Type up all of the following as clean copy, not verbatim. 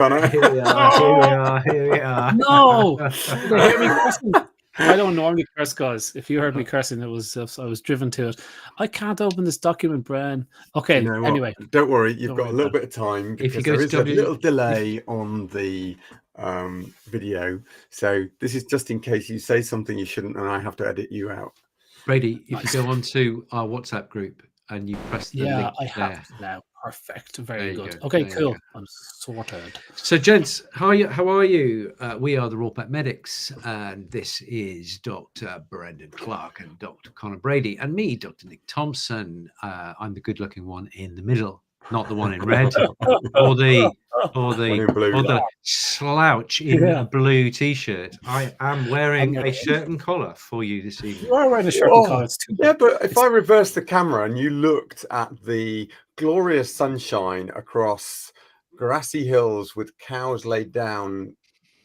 Here we are. Here we are. Here we are. No, did they hear me cursing? I don't normally curse, guys. If you heard me cursing, I was driven to it. I can't open this document, Brian. Okay, You know anyway. Don't worry, you've got a little bit of time If you because go there to is a little delay on the video. So this is just in case you say something you shouldn't and I have to edit you out. Brady, if you go onto our WhatsApp group and you press the link I there. have now. Perfect. Very good. Go. Okay, There cool. I'm sorted. So, gents, how are you? We are the RawPetMedics, and this is Dr. Brendan Clark and Dr. Connor Brady, and me, Dr. Nick Thompson. I'm the good-looking one in the middle, not the one in red, or the slouch in a blue t-shirt. I am wearing a shirt and collar for you this evening. You are wearing a shirt and collar. Yeah, but if I reverse the camera and you looked at the glorious sunshine across grassy hills with cows laid down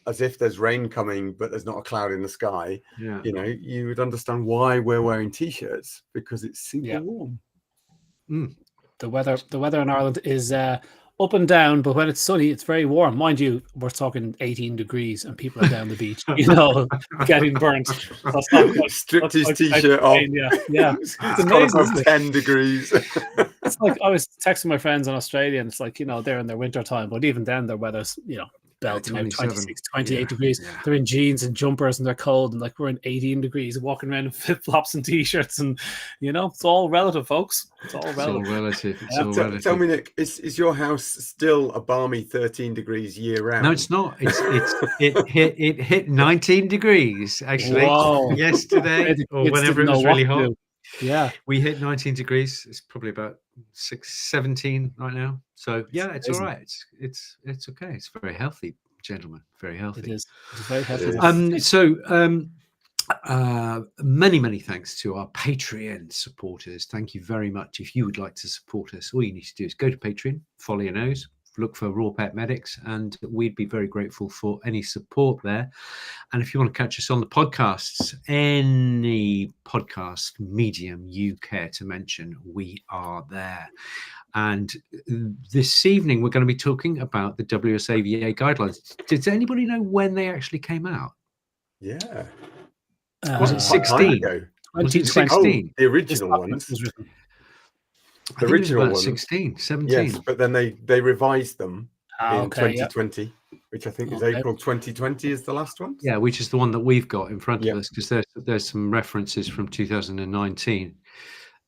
as if there's rain coming, but there's not a cloud in the sky, you know, you would understand why we're wearing t-shirts, because it's super warm. The weather in Ireland is up and down, but when it's sunny, it's very warm. Mind you, we're talking 18 degrees and people are down the beach, you know, getting burnt. Stripped his t-shirt off. Yeah. It's amazing. 10 degrees. It's like I was texting my friends in Australia, and it's like, you know, they're in their winter time, but even then their weather's, you know, belting out 26, 28 degrees. Yeah. They're in jeans and jumpers and they're cold, and like we're in 18 degrees walking around in flip-flops and t-shirts, and you know, it's all relative, folks. It's all relative. Tell me, Nick, is your house still a balmy 13 degrees year round? No, it's not. It hit 19 degrees actually yesterday or whenever it was really hot. Yeah, we hit 19 degrees. It's probably about 17 right now. So yeah, it's all right. It's okay. It's very healthy, gentlemen. Very healthy. It is. It's very healthy. Many thanks to our Patreon supporters. Thank you very much. If you would like to support us, all you need to do is go to Patreon, follow your nose, look for RawPetMedics, and we'd be very grateful for any support there. And if you want to catch us on the podcasts, any podcast medium you care to mention, we are there. And this evening, we're going to be talking about the WSAVA guidelines. Does anybody know when they actually came out? Yeah. Was it 16? 2016. The original ones. The original ones. 16, 17. Yes, but then they revised them in 2020, which I think is April 2020 is the last one. Yeah, which is the one that we've got in front of us, because there's some references from 2019.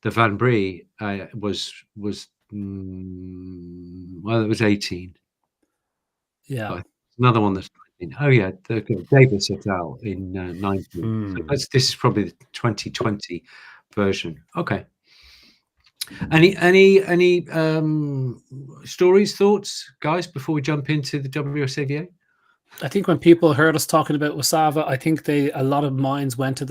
The Van Brie was well, it was 18. Yeah. But another one that's 19. Oh yeah, the Davis et al. In 19. So this is probably the 2020 version. Okay. Any stories, thoughts, guys, before we jump into the WSAVA? I think when people heard us talking about WSAVA, I think a lot of minds went to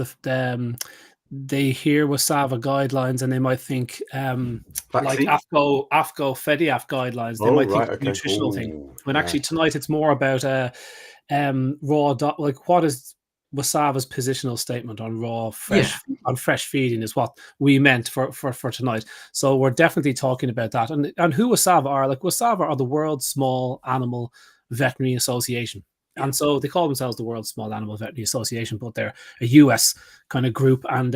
they hear WSAVA guidelines and they might think like AFCO FEDIAF guidelines. They might think nutritional thing. When actually tonight it's more about what is WSAVA's positional statement on on fresh feeding is what we meant for tonight. So we're definitely talking about that. And who WSAVA are, like WSAVA are the World Small Animal Veterinary Association. And so they call themselves the World Small Animal Veterinary Association, but they're a US kind of group and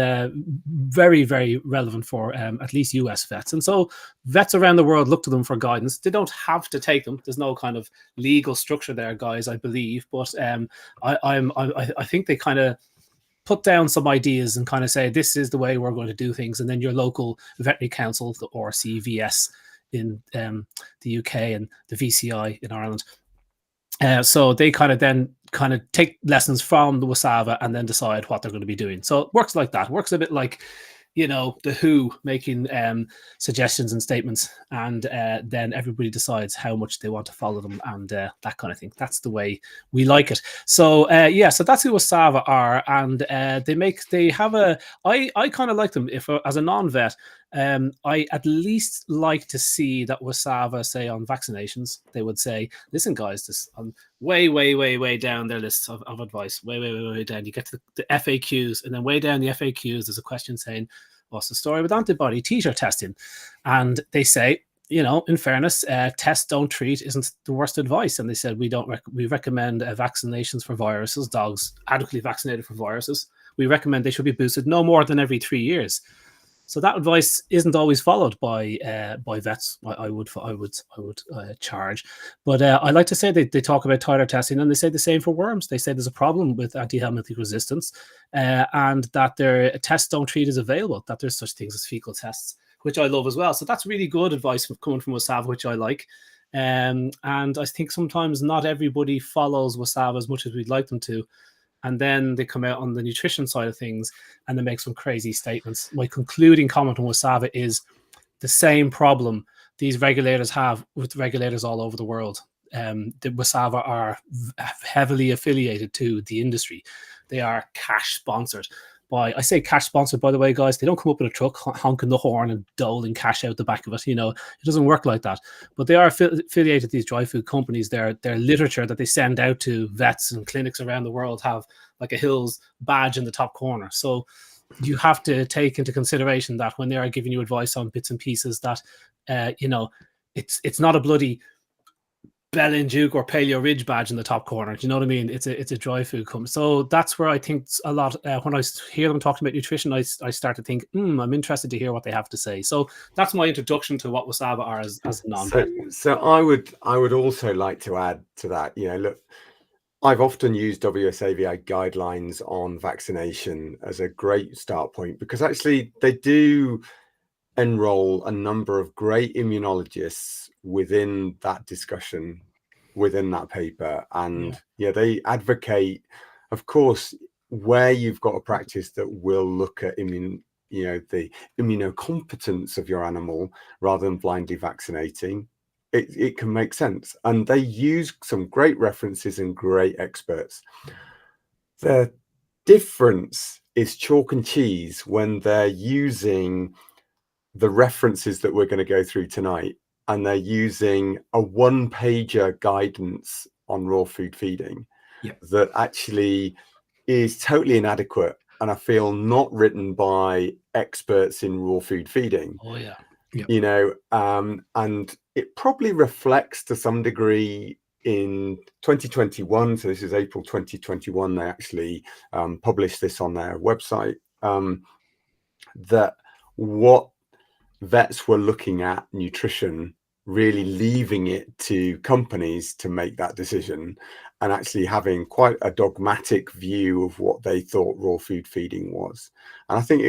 very, very relevant for at least US vets. And so vets around the world look to them for guidance. They don't have to take them. There's no kind of legal structure there, guys, I believe. But I think they kind of put down some ideas and kind of say, this is the way we're going to do things. And then your local veterinary council, the RCVS in the UK and the VCI in Ireland, so they kind of take lessons from the WSAVA and then decide what they're going to be doing. So it works like that. It works a bit like, you know, the WHO making suggestions and statements, and then everybody decides how much they want to follow them and that kind of thing. That's the way we like it. So so that's who WSAVA are, and I kind of like them. If as a non-vet, I at least like to see that WSAVA say on vaccinations, they would say, listen guys, this on way down their list of advice, way down. You get to the FAQs, and then way down the FAQs, there's a question saying, what's the story with antibody titer testing? And they say, you know, in fairness, test don't treat isn't the worst advice. And they said we recommend vaccinations for viruses, dogs adequately vaccinated for viruses. We recommend they should be boosted no more than every 3 years. So that advice isn't always followed by vets. I would charge, but I like to say they talk about titer testing, and they say the same for worms. They say there's a problem with antihelminthic resistance, and that their tests don't treat is available. That there's such things as fecal tests, which I love as well. So that's really good advice coming from Wasav, which I like. And I think sometimes not everybody follows Wasav as much as we'd like them to. And then they come out on the nutrition side of things and they make some crazy statements. My concluding comment on Wasava is the same problem these regulators have with regulators all over the world. The Wasava are heavily affiliated to the industry. They are cash sponsored. I say cash sponsored, by the way, guys. They don't come up in a truck honking the horn and doling cash out the back of it. You know, it doesn't work like that. But they are affiliated with these dry food companies. Their literature that they send out to vets and clinics around the world have like a Hills badge in the top corner. So you have to take into consideration that when they are giving you advice on bits and pieces that, you know, it's not a bloody Bellin Duke or Paleo Ridge badge in the top corner. Do you know what I mean? It's a dry food company. So that's where I think a lot, when I hear them talking about nutrition, I start to think, I'm interested to hear what they have to say. So that's my introduction to what Wasava are as a non-pet. So I would also like to add to that, you know, look, I've often used WSAVI guidelines on vaccination as a great start point, because actually they do enroll a number of great immunologists within that discussion, within that paper. And they advocate, of course, where you've got a practice that will look at the immunocompetence of your animal rather than blindly vaccinating, it can make sense. And they use some great references and great experts. The difference is chalk and cheese when they're using the references that we're going to go through tonight, and they're using a one-pager guidance on raw food feeding that actually is totally inadequate, and I feel not written by experts in raw food feeding. You know, and it probably reflects to some degree in 2021. So this is April 2021. They actually published this on their website, that what vets were looking at nutrition, really leaving it to companies to make that decision, and actually having quite a dogmatic view of what they thought raw food feeding was. And I think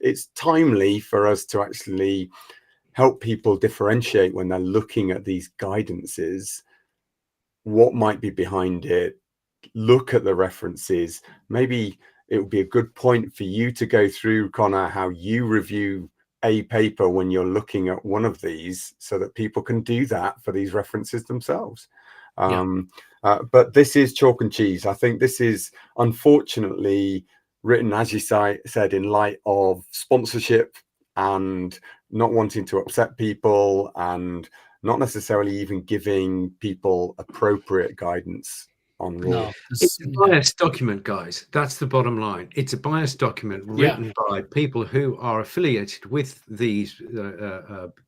it's timely for us to actually help people differentiate when they're looking at these guidances, what might be behind it, look at the references. Maybe it would be a good point for you to go through, Connor, how you review a paper when you're looking at one of these, so that people can do that for these references themselves. But this is chalk and cheese. I think this is unfortunately written, as you said, in light of sponsorship and not wanting to upset people, and not necessarily even giving people appropriate guidance on raw. It's a biased document, guys. That's the bottom line. It's a biased document written by people who are affiliated with these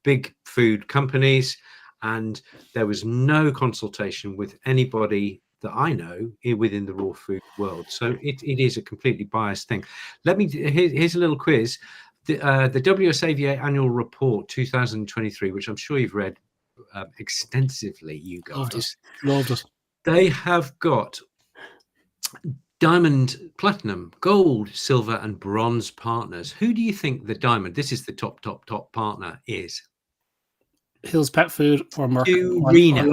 big food companies, and there was no consultation with anybody that I know within the raw food world. So it is a completely biased thing. Here's a little quiz. The WSAVA Annual Report 2023, which I'm sure you've read extensively, you guys. Loved it. They have got diamond, platinum, gold, silver, and bronze partners. Who do you think the diamond, this is the top partner, is? Hills Pet Food or Merck? Purina.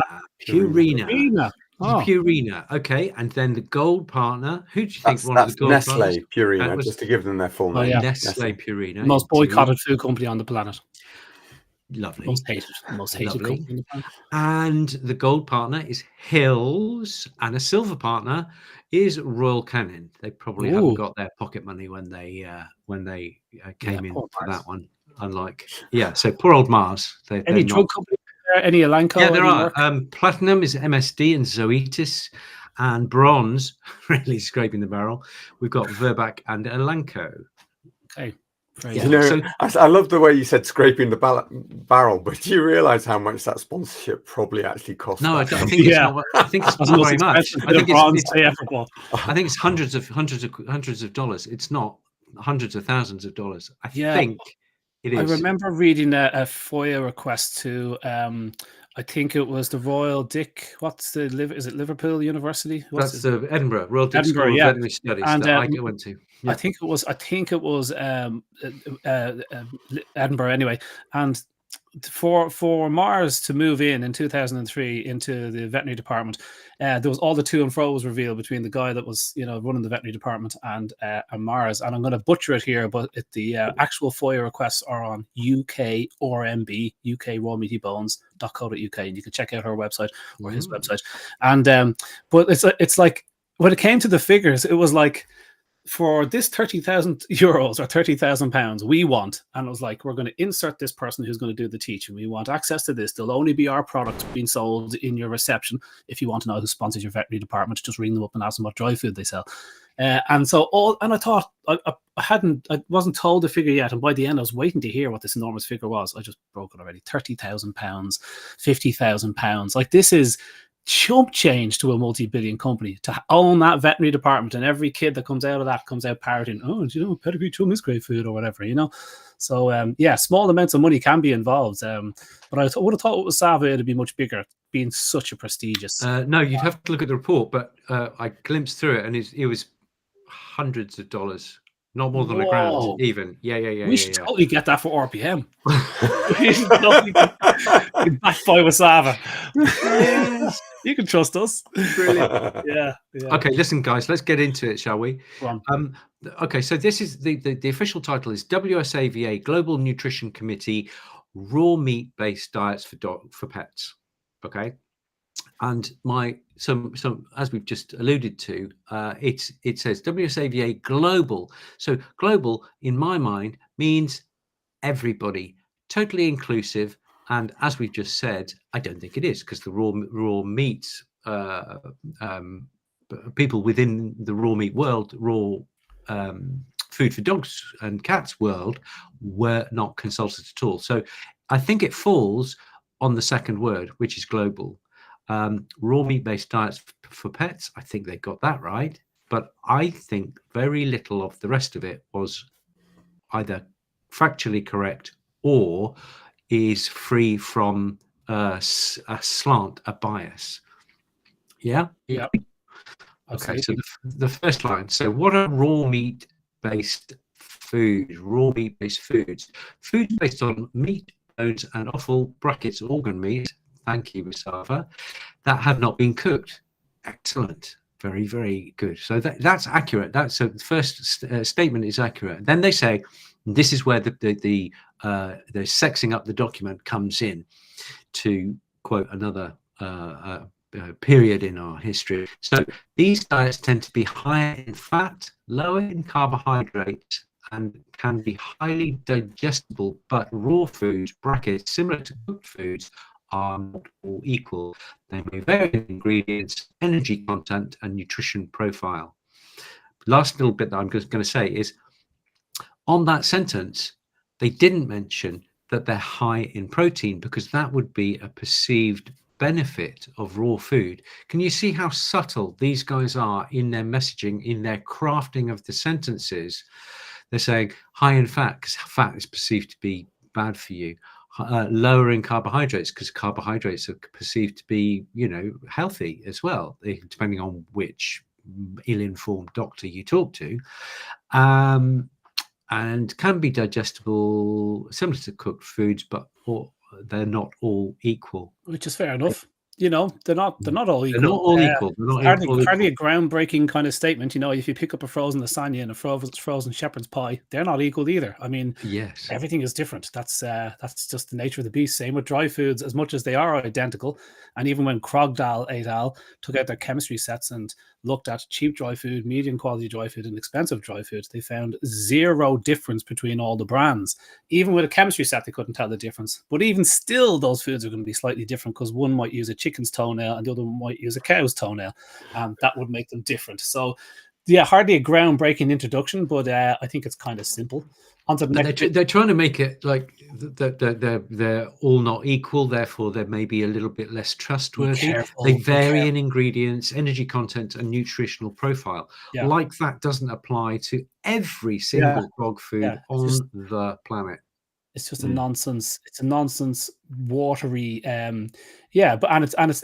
Purina. Okay, and then the gold partner. Who do you think one of the gold Nestle partners? Purina, just to give them their full name. Nestle Purina. Most boycotted food company on the planet. Lovely. Most hated company on the planet. And the gold partner is Hills, and a silver partner is Royal Canin. They probably haven't got their pocket money when they came in for that one. Unlike, so poor old Mars. Any drug company? Any Elanco? Yeah, there are. Platinum is MSD and Zoetis, and bronze, really scraping the barrel, we've got Verbac and Elanco. Okay, Very You good. know, So I love the way you said scraping the barrel, but do you realize how much that sponsorship probably actually cost? no, I that think it's Yeah. not. I think it's That's the not most very much. expensive I bit of think bronze it's they ever bought. I think it's hundreds of dollars. It's not hundreds of thousands of dollars. I Yeah. think it I is. remember reading a FOIA request to, I think it was the Royal Dick. Is it Liverpool University? That's the Edinburgh Royal Dick Edinburgh, School of yeah. Veterinary Studies And that I went to. I Yeah. think it was Edinburgh anyway. And for Mars to move in 2003 into the veterinary department, there was all the to and fro was revealed between the guy that was running the veterinary department and Mars. And I'm going to butcher it here, but the actual FOIA requests are on UKRMB, UK Raw Meaty Bones.co.uk, and you can check out her website or his website. And but it's like when it came to the figures, it was like, for this 30,000 euros or 30,000 pounds, we want, and it was like, we're going to insert this person who's going to do the teaching. We want access to this. There'll only be our products being sold in your reception. If you want to know who sponsors your veterinary department, just ring them up and ask them what dry food they sell. And I thought I wasn't told the figure yet, and by the end I was waiting to hear what this enormous figure was. I just broke it already. 30,000 pounds, 50,000 pounds. Like, this is chump change to a multi-billion company to own that veterinary department, and every kid that comes out of that comes out parroting, oh, pedigree chum is great food or whatever, So yeah, small amounts of money can be involved, but I would have thought it was Sava to be much bigger, being such a prestigious. No, you'd have to look at the report, but I glimpsed through it, and it was hundreds of dollars, not more than a grand even. Yeah. We should totally get that for RPM. We should totally get backed by Wasava. Yes. You can trust us. Brilliant. Yeah. Okay, listen, guys, let's get into it, shall we? Go on. Okay, so this is the official title is WSAVA Global Nutrition Committee Raw Meat Based Diets for Pets. Okay, and so as we've just alluded to, it says WSAVA Global. So global, in my mind, means everybody, totally inclusive. And as we've just said, I don't think it is, because the raw meats, people within the raw meat world, food for dogs and cats world, were not consulted at all. So I think it falls on the second word, which is global. Raw meat based diets for pets, I think they got that right. But I think very little of the rest of it was either factually correct or is free from a slant, a bias. Yeah. Okay, so the first line. So what are raw meat based foods? Raw meat based foods. Foods based on meat, bones, and offal brackets organ meat. Thank you, Mustafa. That have not been cooked. Excellent. Very, very good. So that's accurate. So the first statement is accurate. Then they say, this is where the sexing up the document comes in, to quote another period in our history. So these diets tend to be higher in fat, lower in carbohydrates, and can be highly digestible, but raw foods, brackets, similar to cooked foods, are not all equal. They may vary in ingredients, energy content, and nutrition profile. Last little bit that I'm just going to say is, on that sentence, they didn't mention that they're high in protein, because that would be a perceived benefit of raw food. Can you see how subtle these guys are in their messaging, in their crafting of the sentences? They're saying high in fat because fat is perceived to be bad for you. Lower in carbohydrates because carbohydrates are perceived to be, healthy as well, depending on which ill-informed doctor you talk to. And can be digestible, similar to cooked foods, but they're not all equal. Which is fair enough. They're not all equal. They're not all equal. Hardly a groundbreaking kind of statement. If you pick up a frozen lasagna and a frozen shepherd's pie, they're not equal either. I mean, yes, everything is different. That's just the nature of the beast. Same with dry foods, as much as they are identical. And even when Krogdahl et al. Took out their chemistry sets and looked at cheap dry food, medium quality dry food, and expensive dry food, they found zero difference between all the brands. Even with a chemistry set, they couldn't tell the difference. But even still, those foods are going to be slightly different, because one might use a chicken's toenail and the other one might use a cow's toenail, and that would make them different. So yeah, hardly a groundbreaking introduction, but I think it's kind of simple. On to the But next bit. they're trying to make it like they're all not equal, therefore they're maybe a little bit less trustworthy. careful, They be vary careful. in ingredients, energy content, and nutritional profile. Yeah. Like that doesn't apply to every Yeah. single dog food Yeah. on the planet. It's just a nonsense. It's a nonsense, watery. Yeah, but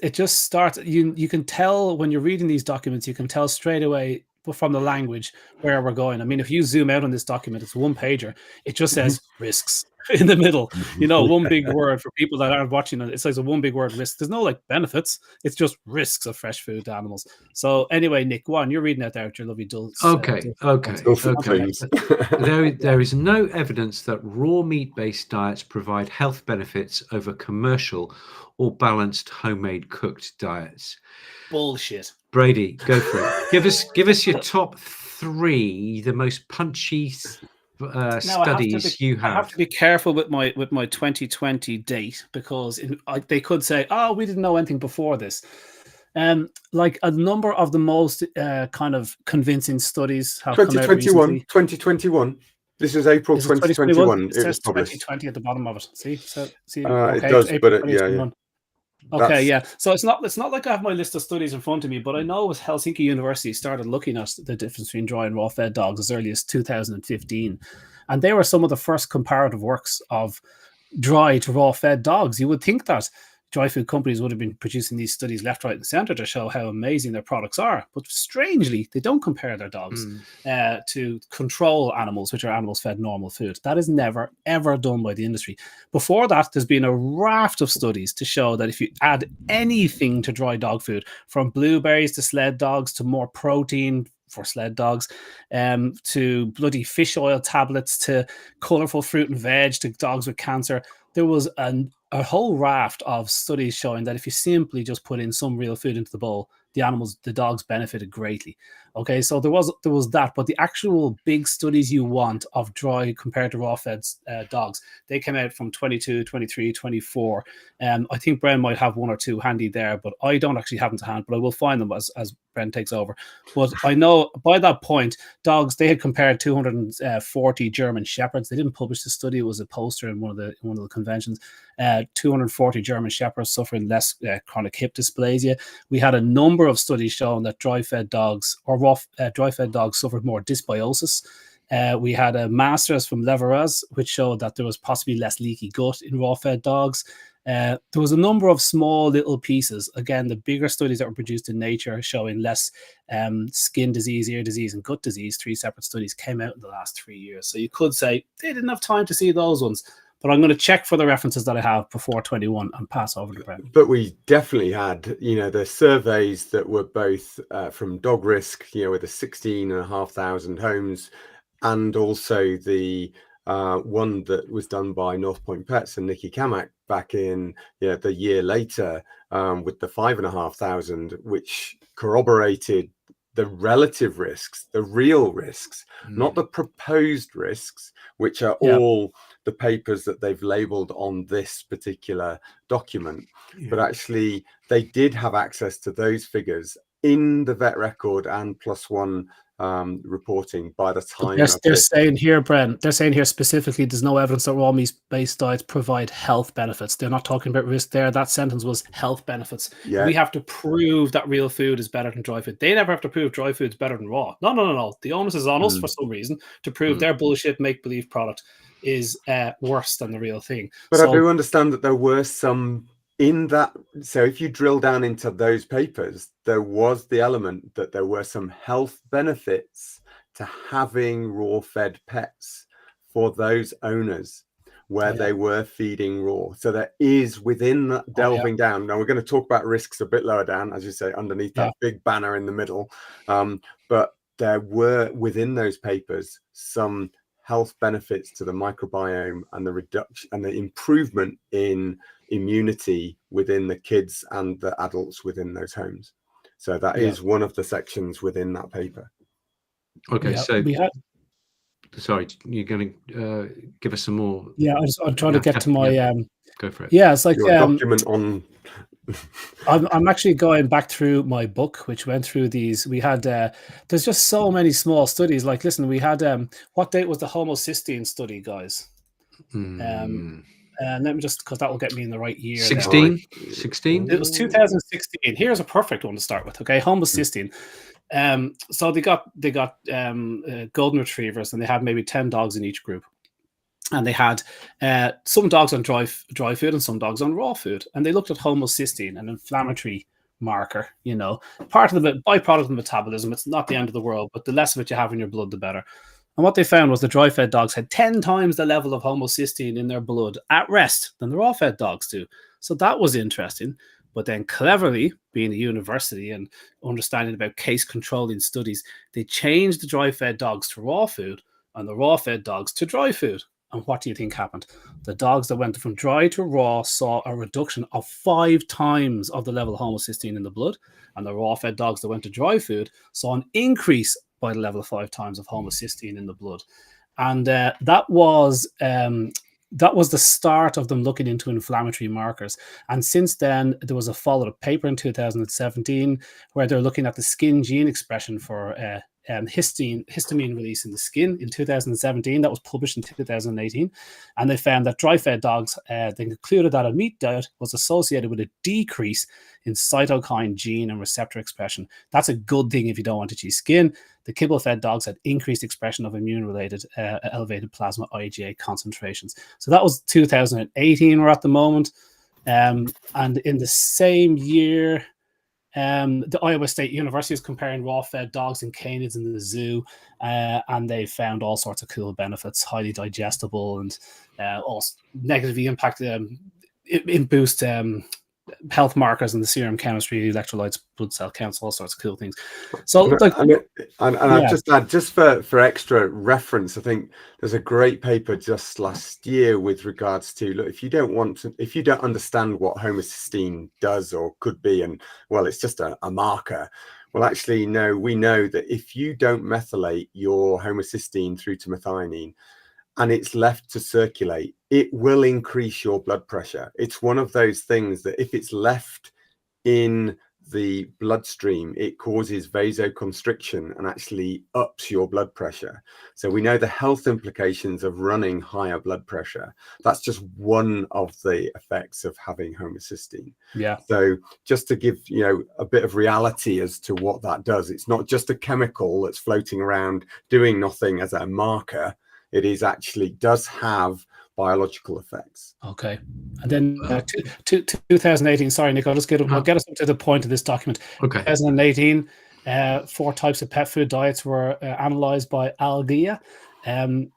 it just starts. You can tell when you're reading these documents. You can tell straight away from the language where we're going. I mean, if you zoom out on this document, it's one pager. It just says risks in the middle. You know, one big word for people that aren't watching it. It says a one big word risk. There's no like benefits. It's just risks of fresh food to animals. So anyway, Nick, go on. You're reading out there with your lovely dulce. Okay. Things. There is no evidence that raw meat-based diets provide health benefits over commercial or balanced homemade cooked diets. Bullshit. Brady, go for it. Give us your top 3, the most punchy studies you have. I have to be careful with my 2020 date because they could say, "Oh, we didn't know anything before this." Like a number of the most kind of convincing studies have come out recently. 2021. This is April 2021. It It was says published. 2020 at the bottom of it. See, it does, but yeah. Okay, yeah. So it's not like I have my list of studies in front of me, but I know Helsinki University started looking at the difference between dry and raw fed dogs as early as 2015, and they were some of the first comparative works of dry to raw fed dogs. You would think that dry food companies would have been producing these studies left, right, and center to show how amazing their products are. But strangely, they don't compare their dogs to control animals, which are animals fed normal food. That is never, ever done by the industry. Before that, there's been a raft of studies to show that if you add anything to dry dog food, from blueberries to sled dogs to more protein for sled dogs, to bloody fish oil tablets, to colorful fruit and veg, to dogs with cancer, there was a whole raft of studies showing that if you simply just put in some real food into the bowl, the dogs benefited greatly. Okay, so there was that, but the actual big studies you want of dry compared to raw fed dogs, they came out from 22, 23, 24. I think Bren might have one or two handy there, but I don't actually have them to hand, but I will find them as Bren takes over. But I know by that point, dogs, they had compared 240 German Shepherds. They didn't publish the study. It was a poster in one of the conventions. 240 German Shepherds suffering less chronic hip dysplasia. We had a number of studies showing that dry-fed dogs or dry-fed dogs suffered more dysbiosis. We had a master's from Leverez, which showed that there was possibly less leaky gut in raw-fed dogs. There was a number of small little pieces. Again, the bigger studies that were produced in Nature showing less skin disease, ear disease, and gut disease, 3 separate studies came out in the last 3 years. So you could say they didn't have time to see those ones. But I'm going to check for the references that I have before 21 and pass over to Brent. But we definitely had, the surveys that were both from Dog Risk, with the 16,500 homes, and also the one that was done by North Point Pets and Nikki Kamak back in the year later with the 5,500, which corroborated the relative risks, the real risks, not the proposed risks, which are all the papers that they've labeled on this particular document. But actually, they did have access to those figures in the vet record and +1 reporting by the time they're saying here, Bren, they're saying here specifically there's no evidence that raw meat-based diets provide health benefits. They're not talking about risk there. That sentence was health benefits. Yeah. We have to prove that real food is better than dry food. They never have to prove dry food is better than raw. No. The onus is on us for some reason to prove their bullshit make-believe product is worse than the real thing. But I do understand that there were some in that. So if you drill down into those papers, there was the element that there were some health benefits to having raw fed pets for those owners where they were feeding raw. So there is within that delving down. Now we're going to talk about risks a bit lower down, as you say, underneath that big banner in the middle. But there were within those papers some health benefits to the microbiome and the reduction and the improvement in immunity within the kids and the adults within those homes. So that is one of the sections within that paper. Okay, so sorry, you're going to give us some more. I'm trying to get to my go for it. Yeah, it's like your document on I'm actually going back through my book, which went through these. We had there's just so many small studies. Like, listen, we had what date was the homocysteine study, guys? And let me just, because that will get me in the right year. 16. It was 2016. Here's a perfect one to start with. Okay, homocysteine. So they got golden retrievers, and they had maybe 10 dogs in each group. And they had some dogs on dry food and some dogs on raw food. And they looked at homocysteine, an inflammatory marker, part of the byproduct of metabolism. It's not the end of the world, but the less of it you have in your blood, the better. And what they found was the dry-fed dogs had 10 times the level of homocysteine in their blood at rest than the raw-fed dogs do. So that was interesting. But then cleverly, being a university and understanding about case-controlling studies, they changed the dry-fed dogs to raw food and the raw-fed dogs to dry food. And what do you think happened? The dogs that went from dry to raw saw a reduction of 5 times of the level of homocysteine in the blood. And the raw-fed dogs that went to dry food saw an increase by the level of 5 times of homocysteine in the blood. And that was the start of them looking into inflammatory markers. And since then, there was a follow-up paper in 2017 where they're looking at the skin gene expression for histamine release in the skin in 2017. That was published in 2018. And they found that dry-fed dogs, they concluded that a meat diet was associated with a decrease in cytokine gene and receptor expression. That's a good thing if you don't want to chew skin. The kibble-fed dogs had increased expression of immune-related elevated plasma IgA concentrations. So that was 2018 we're at the moment. And in the same year, the Iowa State University is comparing raw-fed dogs and canids in the zoo, and they found all sorts of cool benefits, highly digestible, and also negatively impact it boost health markers in the serum chemistry, electrolytes, blood cell counts, all sorts of cool things. So, like, I'll just add, just for extra reference, I think there's a great paper just last year with regards to, look, if you don't understand what homocysteine does or could be, and well, it's just a marker. Well, actually, no, we know that if you don't methylate your homocysteine through to methionine, and it's left to circulate, it will increase your blood pressure. It's one of those things that if it's left in the bloodstream, it causes vasoconstriction and actually ups your blood pressure. So we know the health implications of running higher blood pressure. That's just one of the effects of having homocysteine. Yeah. So just to give a bit of reality as to what that does, it's not just a chemical that's floating around doing nothing as a marker. It is actually does have biological effects. Okay. And then 2018, sorry, Nick, I'll get us up to the point of this document. Okay. 2018, 4 types of pet food diets were analyzed by Algia, and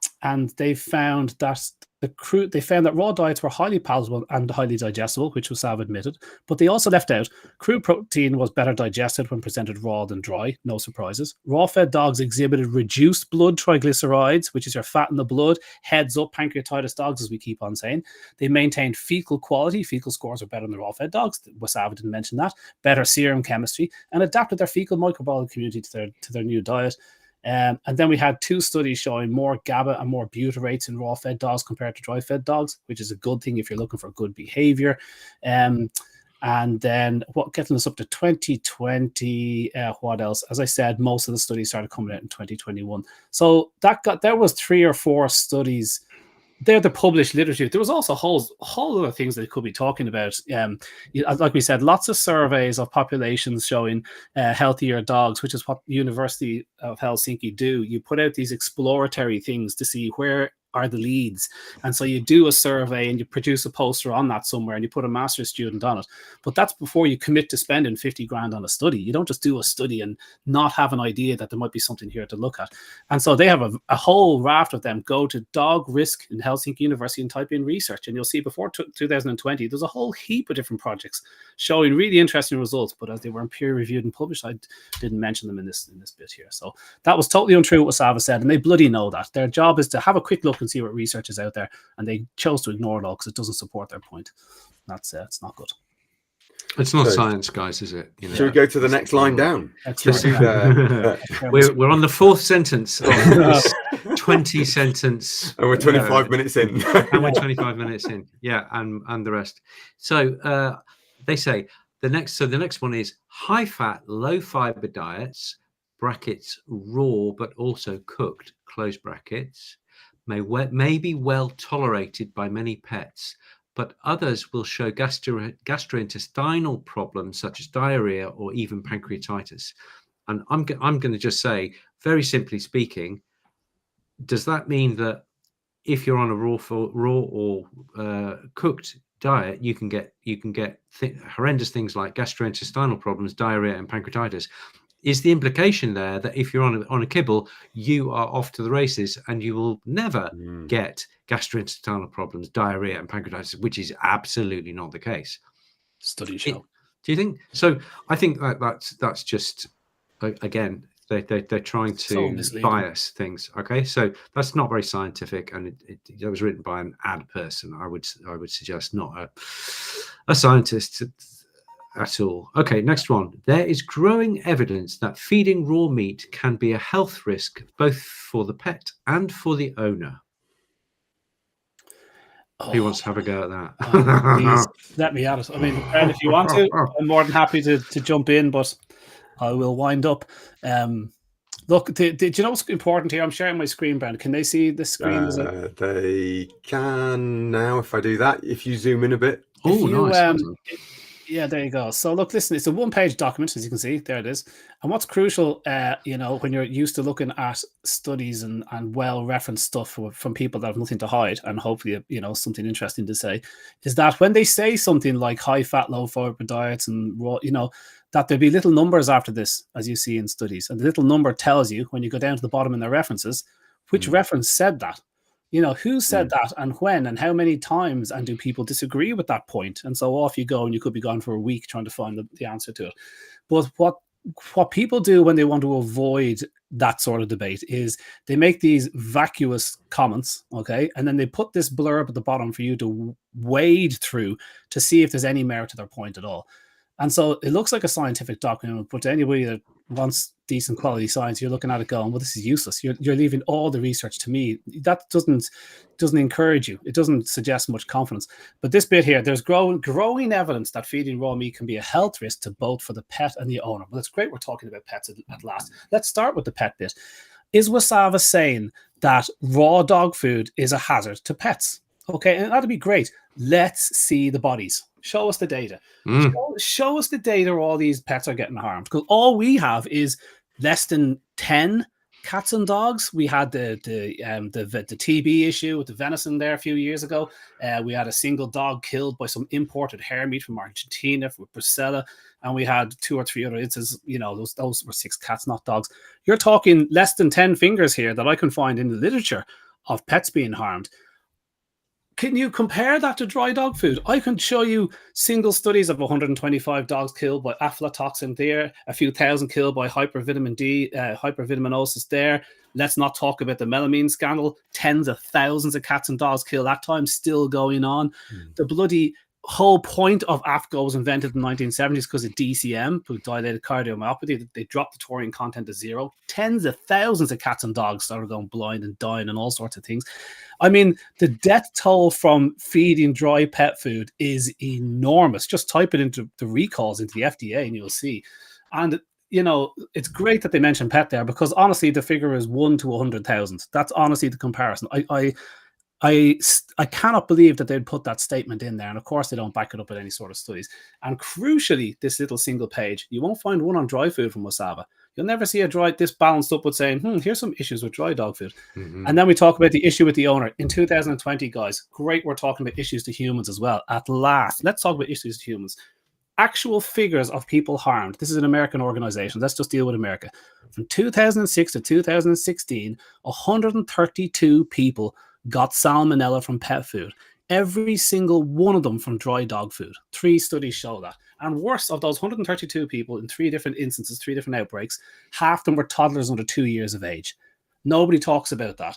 they found that raw diets were highly palatable and highly digestible, which Wasav admitted, but they also left out crude protein was better digested when presented raw than dry. No surprises. Raw-fed dogs exhibited reduced blood triglycerides, which is your fat in the blood. Heads up, pancreatitis dogs, as we keep on saying. They maintained fecal quality. Fecal scores are better than the raw-fed dogs. Wasav didn't mention that. Better serum chemistry, and adapted their fecal microbiome community to their new diet. And then we had 2 studies showing more GABA and more butyrates in raw-fed dogs compared to dry-fed dogs, which is a good thing if you're looking for good behavior. And then getting us up to 2020, what else? As I said, most of the studies started coming out in 2021. So there was 3 or 4 studies. They're the published literature. There was also whole other things that they could be talking about. Like we said, lots of surveys of populations showing healthier dogs, which is what University of Helsinki do. You put out these exploratory things to see where are the leads. And so you do a survey and you produce a poster on that somewhere and you put a master's student on it. But that's before you commit to spending 50 grand on a study. You don't just do a study and not have an idea that there might be something here to look at. And so they have a whole raft of them. Go to dog risk in Helsinki University and type in research. And you'll see before 2020, there's a whole heap of different projects showing really interesting results. But as they weren't peer reviewed and published, I didn't mention them in this bit here. So that was totally untrue what Sava said. And they bloody know that. Their job is to have a quick look and see what research is out there, and they chose to ignore it all because it doesn't support their point. That's it's not good. It's not science, guys, is it? Should we go to the next line down? We're on the 4th sentence of this 20 sentence, and we're 25 minutes in. And we're 25 minutes in, yeah, and the rest. So they say the next one is high fat, low fiber diets, brackets raw but also cooked, close brackets, may be well tolerated by many pets, but others will show gastrointestinal problems such as diarrhea or even pancreatitis. And I'm going to just say, very simply speaking, does that mean that if you're on a raw or cooked diet, you can get horrendous things like gastrointestinal problems, diarrhea, and pancreatitis? Is the implication there that if you're on a kibble, you are off to the races and you will never get gastrointestinal problems, diarrhea, and pancreatitis, which is absolutely not the case? Studies show. Do you think so? I think that's just, again, they're trying to bias things. Okay, so that's not very scientific, and it was written by an ad person. I would suggest not a scientist at all. Okay, next one. There is growing evidence that feeding raw meat can be a health risk both for the pet and for the owner. Who wants to have a go at that? Please let me at it. I mean, Fred, if you want to, I'm more than happy to jump in, but I will wind up. Look, do you know what's important here? I'm sharing my screen, Brandon. Can they see the screen? They can now if I do that. If you zoom in a bit. Oh, nice. Yeah, there you go. So look, listen, it's a one-page document, as you can see. There it is. And what's crucial, when you're used to looking at studies and well-referenced stuff from people that have nothing to hide, and hopefully, something interesting to say, is that when they say something like high-fat, low-fiber diets and raw, that there'll be little numbers after this, as you see in studies. And the little number tells you, when you go down to the bottom in their references, which reference said that. Who said that and when and how many times, and do people disagree with that point? And so off you go, and you could be gone for a week trying to find the answer to it. But what people do when they want to avoid that sort of debate is they make these vacuous comments, okay? And then they put this blurb at the bottom for you to wade through to see if there's any merit to their point at all. And so it looks like a scientific document, but to anybody that wants decent quality science, you're looking at it going, well, this is useless. You're leaving all the research to me. That doesn't encourage you. It doesn't suggest much confidence. But this bit here, there's growing evidence that feeding raw meat can be a health risk to both for the pet and the owner. Well, it's great we're talking about pets at last. Let's start with the pet bit. Is Wasava saying that raw dog food is a hazard to pets? Okay, and that'd be great. Let's see the bodies. Show us the data. Show us the data where all these pets are getting harmed. Because all we have is less than 10 cats and dogs. We had the TB issue with the venison there a few years ago. We had a single dog killed by some imported hair meat from Argentina with brucella, and we had 2 or 3 other instances. Those were 6 cats, not dogs. You're talking less than 10 fingers here that I can find in the literature of pets being harmed. Can you compare that to dry dog food? I can show you single studies of 125 dogs killed by aflatoxin there, a few thousand killed by hypervitamin D, hypervitaminosis there. Let's not talk about the melamine scandal. Tens of thousands of cats and dogs killed that time, still going on. The bloody whole point of AFCO was invented in the 1970s because of DCM, dilated cardiomyopathy. They dropped the taurine content to 0. Tens of thousands of cats and dogs started going blind and dying and all sorts of things. I mean, the death toll from feeding dry pet food is enormous. Just type it into the recalls into the FDA and you'll see. And, it's great that they mentioned pet there, because honestly, the figure is 1 to 100,000. That's honestly the comparison. I cannot believe that they'd put that statement in there. And of course, they don't back it up with any sort of studies. And crucially, this little single page, you won't find one on dry food from Wasava. You'll never see this balanced up with saying, here's some issues with dry dog food. And then we talk about the issue with the owner. In 2020, guys, great, we're talking about issues to humans as well. At last, let's talk about issues to humans. Actual figures of people harmed. This is an American organization. Let's just deal with America. From 2006 to 2016, 132 people got salmonella from pet food. Every single one of them from dry dog food. 3 studies show that. And worse, of those 132 people in 3 different instances, 3 different outbreaks, half of them were toddlers under 2 years of age. Nobody talks about that.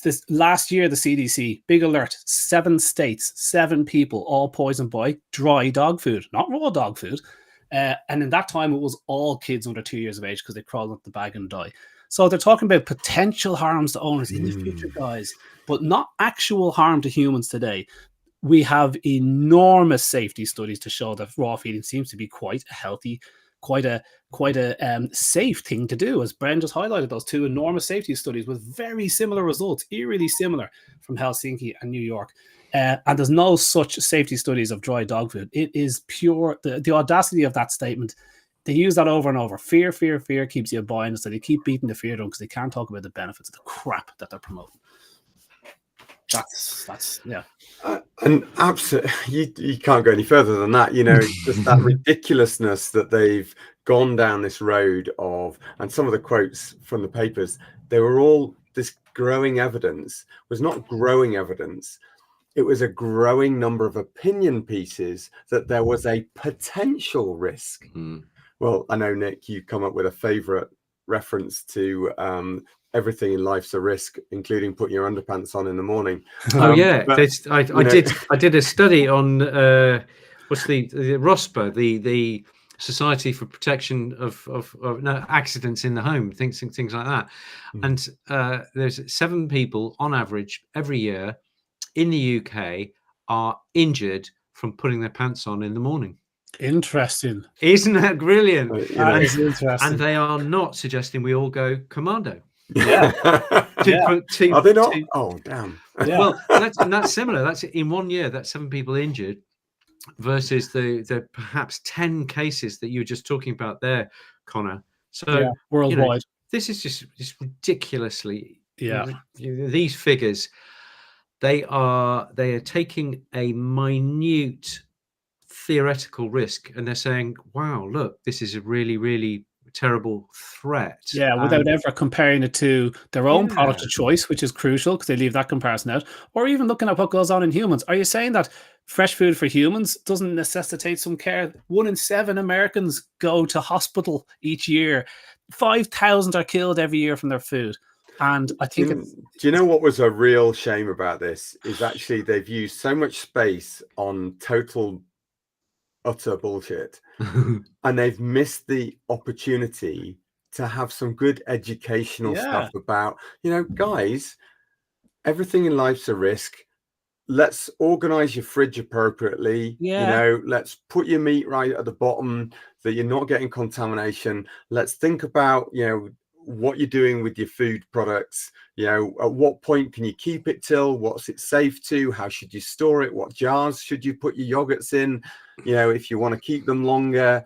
This last year, the CDC, big alert, 7 states, 7 people, all poisoned by dry dog food, not raw dog food. And in that time, it was all kids under 2 years of age because they crawl up the bag and die. So they're talking about potential harms to owners in the future, guys, but not actual harm to humans today. we have enormous safety studies to show that raw feeding seems to be quite a healthy, quite a safe thing to do. As Bren just highlighted, those two enormous safety studies with very similar results, eerily similar, from Helsinki and New York. And there's no such safety studies of dry dog food. It is pure, the audacity of that statement. They use that over and over. Fear, fear, fear keeps you buying. So they keep beating the fear drum because they can't talk about the benefits of the crap that they're promoting. That's yeah. And absolutely, you can't go any further than that. You know, it's just that ridiculousness that they've gone down this road of, and some of the quotes from the papers, they were all, this growing evidence was not growing evidence. It was a growing number of opinion pieces that there was a potential risk. Well, I know, Nick, you come up with a favorite reference to everything in life's a risk, including putting your underpants on in the morning. Oh yeah, but, I did a study on what's the ROSPA, the Society for Protection of Accidents in the Home, things like that. And there's 7 people on average every year in the UK are injured from putting their pants on in the morning. Interesting. Isn't that brilliant? That is interesting. And they are not suggesting we all go commando. Yeah. Are they not? Oh, damn. Yeah. Well, that's similar. That's in 1 year. That's 7 people injured versus the perhaps 10 cases that you were just talking about there, Connor. So worldwide, this is just ridiculously. These figures, they are taking a minute theoretical risk and they're saying, wow, look, this is a really, really terrible threat. Without ever comparing it to their own product of choice, which is crucial because they leave that comparison out, or even looking at what goes on in humans. Are you saying that fresh food for humans doesn't necessitate some care? 1 in 7 Americans go to hospital each year. 5,000 are killed every year from their food. And I think do you know what was a real shame about this is actually they've used so much space on total utter bullshit and they've missed the opportunity to have some good educational stuff about, guys, everything in life's a risk. Let's organize your fridge appropriately. Let's put your meat right at the bottom that you're not getting contamination. Let's think about what you're doing with your food products. At what point can you keep it till? What's it safe to? How should you store it? What jars should you put your yogurts in? If you want to keep them longer,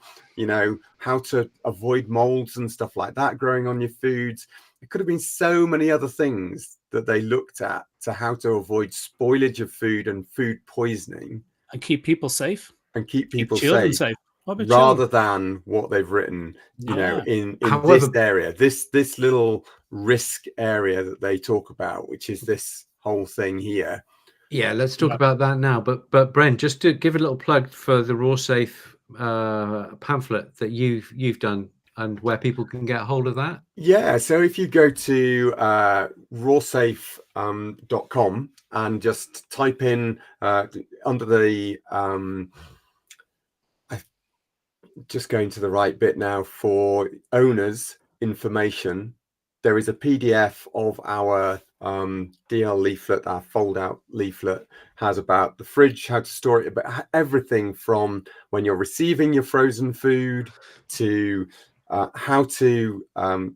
how to avoid molds and stuff like that growing on your foods. It could have been so many other things that they looked at to how to avoid spoilage of food and food poisoning and keep people safe and keep people children safe. Rather children? Than what they've written, in this area, this little risk area that they talk about, which is this whole thing here. Yeah, let's talk about that now. But Bren, just to give a little plug for the RawSafe pamphlet that you've done and where people can get a hold of that. Yeah, so if you go to rawsafe.com and just type in under the just going to the right bit now for owners information, there is a PDF of our DL leaflet. Our fold out leaflet has about the fridge, how to store it, but everything from when you're receiving your frozen food to how to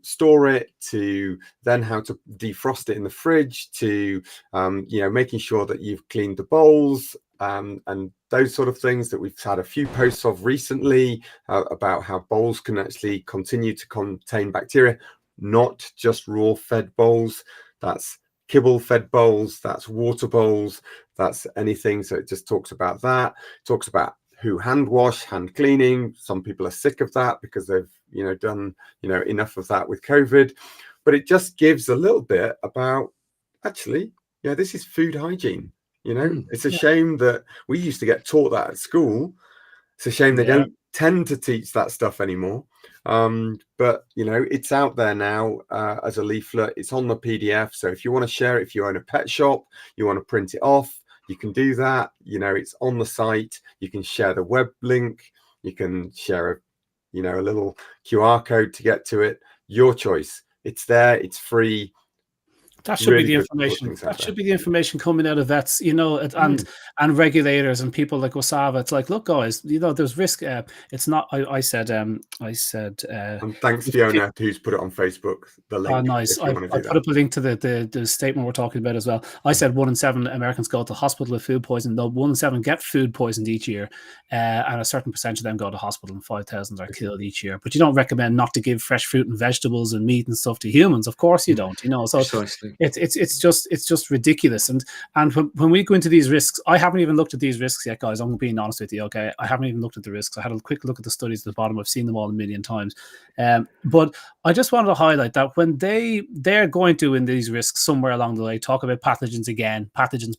store it, to then how to defrost it in the fridge, to making sure that you've cleaned the bowls, and those sort of things that we've had a few posts of recently about how bowls can actually continue to contain bacteria, not just raw fed bowls. That's kibble fed bowls, that's water bowls, that's anything. So it just talks about that. It talks about who hand wash, hand cleaning. Some people are sick of that because they've done enough of that with COVID, but it just gives a little bit about actually this is food hygiene. It's a shame that we used to get taught that at school. It's a shame they don't tend to teach that stuff anymore. But it's out there now as a leaflet. It's on the PDF. So if you want to share it, if you own a pet shop, you want to print it off, you can do that. It's on the site. You can share the web link. You can share a little QR code to get to it. Your choice. It's there. It's free. That should be Really the good to put information. things out That there. should be the information coming out of vets, and regulators and people like Wasava. It's like, look, guys, there's risk. It's not. I said. And thanks Fiona, who's put it on Facebook. The link. Oh, nice. If you want to I do put that. up a link to the statement we're talking about as well. I said 1 in 7 Americans go to hospital with food poisoning. Though 1 in 7 get food poisoned each year, and a certain percentage of them go to hospital, and 5,000 are killed each year. But you don't recommend not to give fresh fruit and vegetables and meat and stuff to humans. Of course you don't. So Precisely. it's just ridiculous. And when we go into these risks, I haven't even looked at these risks yet, guys. I'm being honest with you. Okay, I haven't even looked at the risks. I had a quick look at the studies at the bottom. I've seen them all a million times. But I just wanted to highlight that when they're going to, in these risks somewhere along the way, talk about pathogens again, pathogens,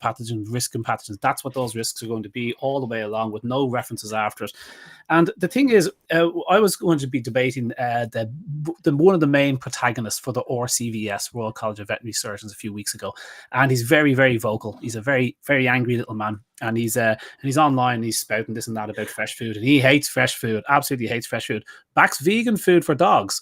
risk and pathogens. That's what those risks are going to be all the way along, with no references after it. And the thing is, I was going to be debating one of the main protagonists for the RCVS, Royal College of Veterinary Surgeons, a few weeks ago, and he's very, very vocal. He's a very, very angry little man, and he's online. And he's spouting this and that about fresh food, and he hates fresh food, absolutely hates fresh food. Backs vegan food for dogs.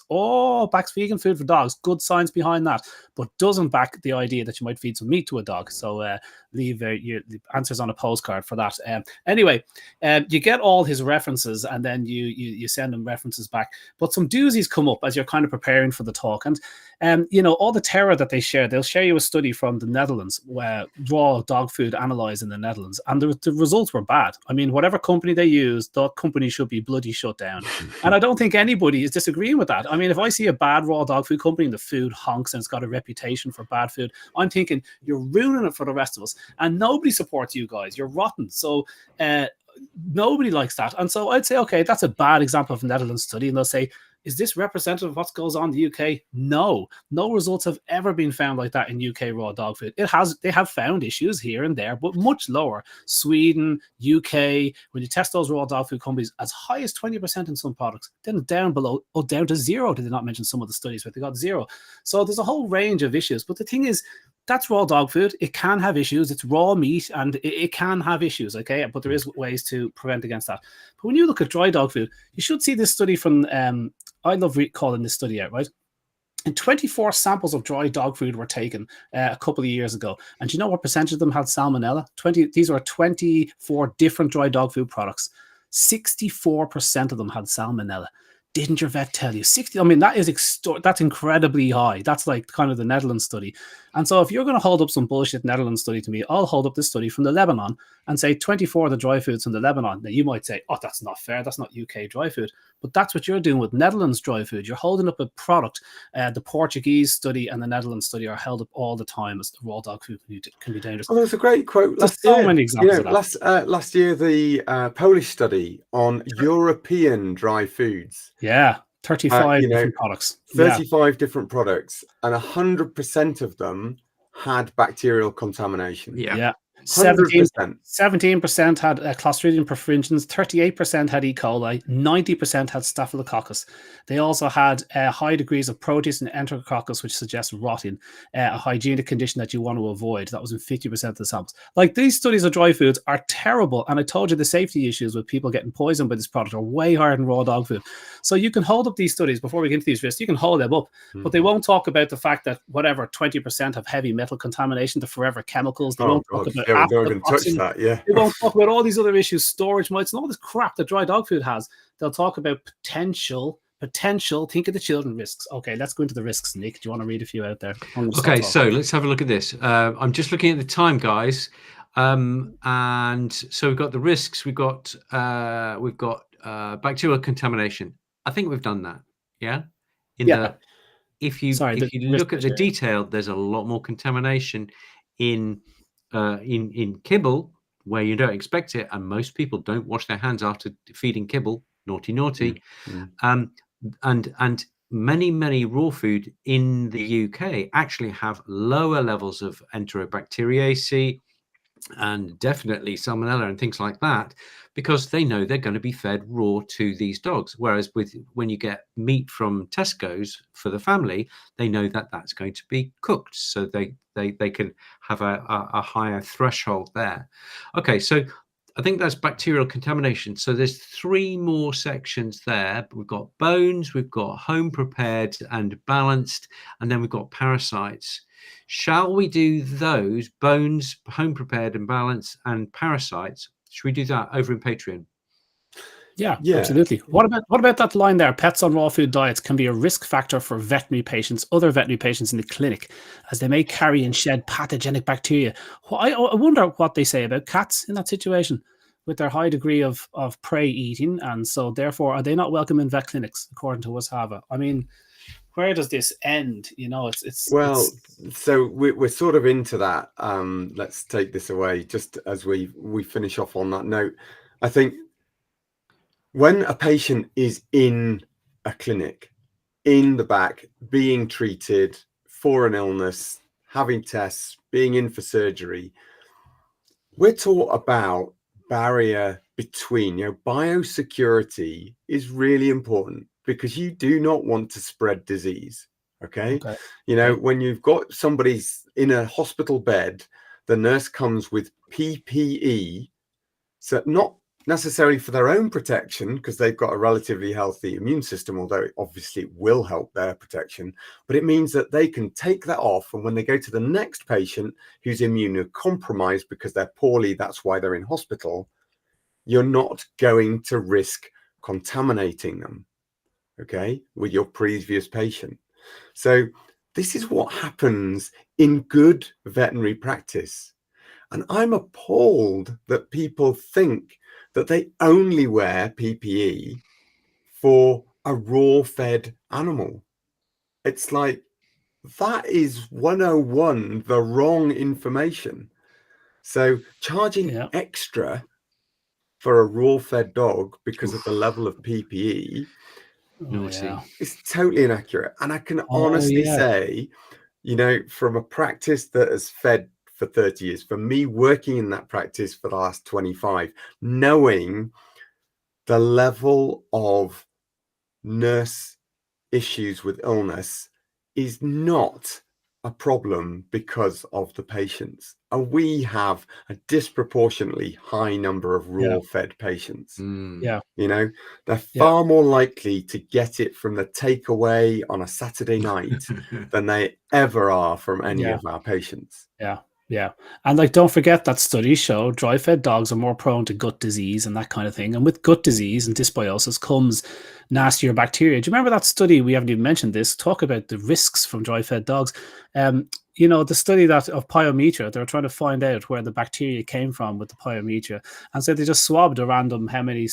Backs vegan food for dogs. Good science behind that, but doesn't back the idea that you might feed some meat to a dog. So leave your answers on a postcard for that. Anyway, you get all his references, and then you send him references back. But some doozies come up as you're kind of preparing for the talk, and all the terror that they share. They'll share you a study from the Netherlands, where raw dog food analyzed in the Netherlands, and the results were bad. I mean, whatever company they use, that company should be bloody shut down. And I don't think anybody is disagreeing with that. I mean, if I see a bad raw dog food company and the food honks and it's got a reputation for bad food, I'm thinking you're ruining it for the rest of us, and nobody supports you guys. You're rotten. So nobody likes that. And so I'd say, okay, that's a bad example of a Netherlands study. And they'll say, is this representative of what goes on in the UK? No results have ever been found like that in UK raw dog food. They have found issues here and there, but much lower. Sweden, UK, when you test those raw dog food companies, as high as 20% in some products, then down to 0. Did they not mention some of the studies where they got 0? So there's a whole range of issues. But the thing is, that's raw dog food. It can have issues. It's raw meat, and it can have issues, okay? But there is ways to prevent against that. But when you look at dry dog food, you should see this study from, I love calling this study out, right? And 24 samples of dry dog food were taken a couple of years ago. And do you know what percentage of them had salmonella? These were 24 different dry dog food products. 64% of them had salmonella. Didn't your vet tell you? 60? I mean, that's incredibly high. That's like kind of the Netherlands study. And so if you're going to hold up some bullshit Netherlands study to me, I'll hold up this study from the Lebanon and say 24 of the dry foods in the Lebanon. Now, you might say, oh, that's not fair. That's not UK dry food. But that's what you're doing with Netherlands dry food. You're holding up a product. The Portuguese study and the Netherlands study are held up all the time as the raw dog food can be dangerous. Oh, there's a great quote There's so many examples of that. Last year, the Polish study on European dry foods. Yeah. 35 different products. 35 different products, and 100% of them had bacterial contamination. Yeah. 17% had Clostridium perfringens, 38% had E. coli, 90% had Staphylococcus. They also had high degrees of Proteus and Enterococcus, which suggests rotting, a hygienic condition that you want to avoid. That was in 50% of the samples. Like, these studies of dry foods are terrible, and I told you the safety issues with people getting poisoned by this product are way higher than raw dog food. So you can hold up these studies before we get into these risks. You can hold them up, but they won't talk about the fact that 20% have heavy metal contamination, the forever chemicals. They won't talk about don't even touch that. Yeah, they won't talk about all these other issues, storage mites, and all this crap that dry dog food has. They'll talk about potential. Think of the children risks. Okay, let's go into the risks. Nick, do you want to read a few out there? Okay, so let's have a look at this. I'm just looking at the time, guys, and so we've got the risks. We've got bacterial contamination. I think we've done that. Yeah. If you look at the detail, there's a lot more contamination in kibble, where you don't expect it, and most people don't wash their hands after feeding kibble. Naughty. And many raw food in the UK actually have lower levels of Enterobacteriaceae and definitely salmonella and things like that, because they know they're going to be fed raw to these dogs. Whereas when you get meat from Tesco's for the family, they know that that's going to be cooked, so they can have a higher threshold there. Okay, so I think that's bacterial contamination. So there's 3 more sections there. We've got bones, we've got home prepared and balanced, and then we've got parasites. Shall we do those, bones, home prepared and balanced, and parasites? Should we do that over in Patreon? Yeah, absolutely. What about that line there? Pets on raw food diets can be a risk factor for other veterinary patients in the clinic, as they may carry and shed pathogenic bacteria. I wonder what they say about cats in that situation, with their high degree of prey eating, and so therefore are they not welcome in vet clinics, according to Wasava? I mean, where does this end? You know, so we're sort of into that. Let's take this away just as we finish off on that note. I think when a patient is in a clinic, in the back, being treated for an illness, having tests, being in for surgery, we're taught about barrier between, biosecurity is really important, because you do not want to spread disease. Okay. When you've got somebody's in a hospital bed, the nurse comes with PPE, so not necessarily for their own protection, because they've got a relatively healthy immune system, although it obviously will help their protection, but it means that they can take that off, and when they go to the next patient who's immunocompromised because they're poorly, that's why they're in hospital, you're not going to risk contaminating them, okay, with your previous patient. So this is what happens in good veterinary practice. And I'm appalled that people think that they only wear PPE for a raw-fed animal. It's like, that is 101 the wrong information. So charging extra for a raw-fed dog because of the level of PPE is totally inaccurate. And I can honestly say, from a practice that has fed for 30 years, for me working in that practice for the last 25, knowing the level of nurse issues with illness is not a problem because of the patients. And we have a disproportionately high number of raw fed patients. They're far more likely to get it from the takeaway on a Saturday night than they ever are from any of our patients. Yeah. And don't forget that studies show dry-fed dogs are more prone to gut disease and that kind of thing. And with gut disease and dysbiosis comes nastier bacteria. Do you remember that study? We haven't even mentioned this. Talk about the risks from dry-fed dogs. The study of pyometra, they were trying to find out where the bacteria came from with the pyometra. And so they just swabbed a random, how many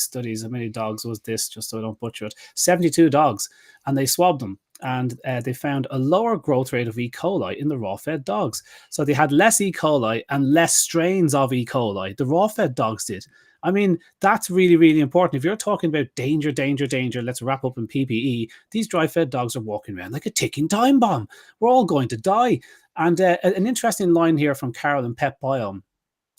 dogs was this, just so I don't butcher it, 72 dogs. And they swabbed them. And they found a lower growth rate of E. coli in the raw-fed dogs. So they had less E. coli and less strains of E. coli. The raw-fed dogs did. I mean, that's really, really important. If you're talking about danger, let's wrap up in PPE, these dry-fed dogs are walking around like a ticking time bomb. We're all going to die. And an interesting line here from Carol in Pet Biome,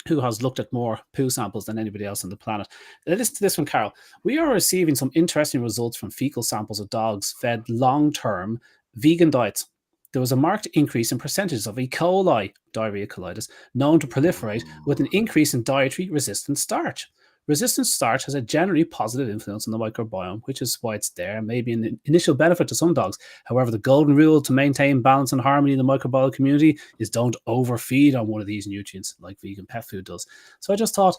who has looked at more poo samples than anybody else on the planet. Listen to this one, Carol. We are receiving some interesting results from fecal samples of dogs fed long-term vegan diets. There was a marked increase in percentages of E. coli, diarrhea colitis, known to proliferate with an increase in dietary resistant starch. Resistant starch has a generally positive influence on the microbiome, which is why it's there, maybe an initial benefit to some dogs. However, the golden rule to maintain balance and harmony in the microbiome community is don't overfeed on one of these nutrients like vegan pet food does. So I just thought,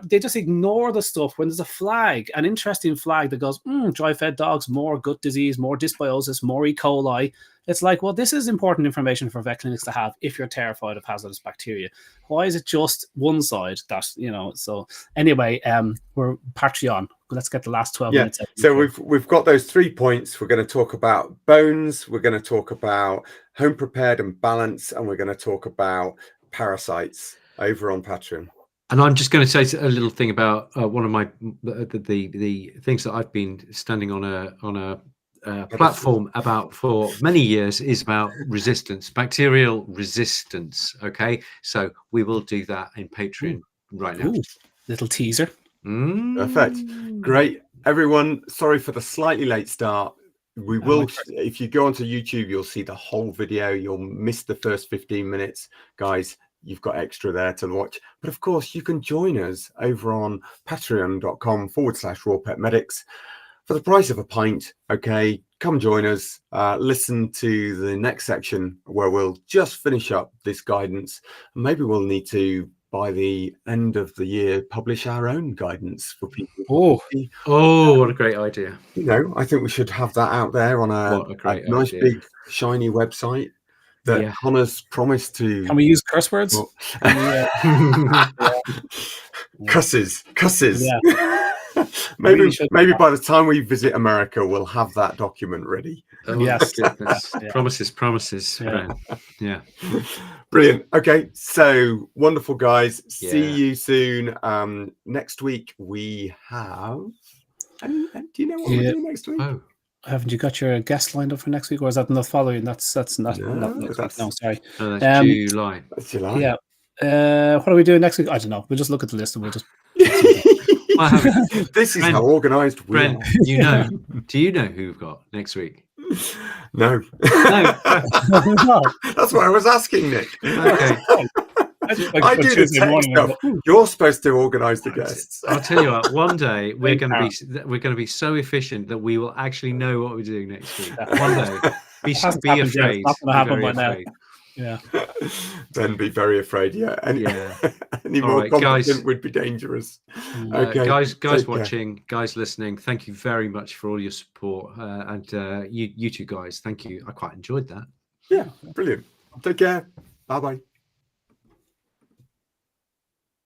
they just ignore the stuff when there's a flag, an interesting flag that goes, dry-fed dogs, more gut disease, more dysbiosis, more E. coli. It's like, well, this is important information for vet clinics to have if you're terrified of hazardous bacteria. Why is it just one side that, so anyway, we're Patreon. Let's get the last 12 minutes. So we've got those 3 points. We're going to talk about bones. We're going to talk about home prepared and balanced, and we're going to talk about parasites over on Patreon. And I'm just going to say a little thing about one of my the things that I've been standing on a platform about for many years is about resistance, bacterial resistance. Okay, so we will do that in Patreon right now. Little teaser. Perfect. Great. Everyone, sorry for the slightly late start. We will, if you go onto YouTube, you'll see the whole video. You'll miss the first 15 minutes. Guys, you've got extra there to watch. But of course, you can join us over on patreon.com/RawPetMedics for the price of a pint. Okay, come join us. Listen to the next section where we'll just finish up this guidance. Maybe we'll need to, by the end of the year, publish our own guidance for people. Oh, what a great idea. You know, I think we should have that out there on a nice idea. big shiny website that Connor's promised to. Can we use curse words? Cusses. Yeah. maybe by the time we visit America, we'll have that document ready. Oh, yes. Goodness. Yeah. Promises. Yeah. Brilliant. Okay, so wonderful, guys. See you soon. Next week we have. Do you know what we're doing next week? Oh. Haven't you got your guest lined up for next week, or is that not following? That's not next week. No, sorry. No, that's July. That's July. Yeah. What are we doing next week? I don't know. We'll just look at the list and we'll just. This is how organised we are. You know. Do you know who we've got next week? No. No. That's what I was asking, Nick. Okay. I do the tech stuff. You're supposed to organise the guests. I'll tell you what. One day we're going to be so efficient that we will actually know what we're doing next week. One day, be afraid. It's not going to happen by now. Yeah. Then be very afraid. Yeah. Any more right, competent would be dangerous. Okay, guys watching, guys listening. Thank you very much for all your support, and you two guys. Thank you. I quite enjoyed that. Yeah, brilliant. Take care. Bye bye.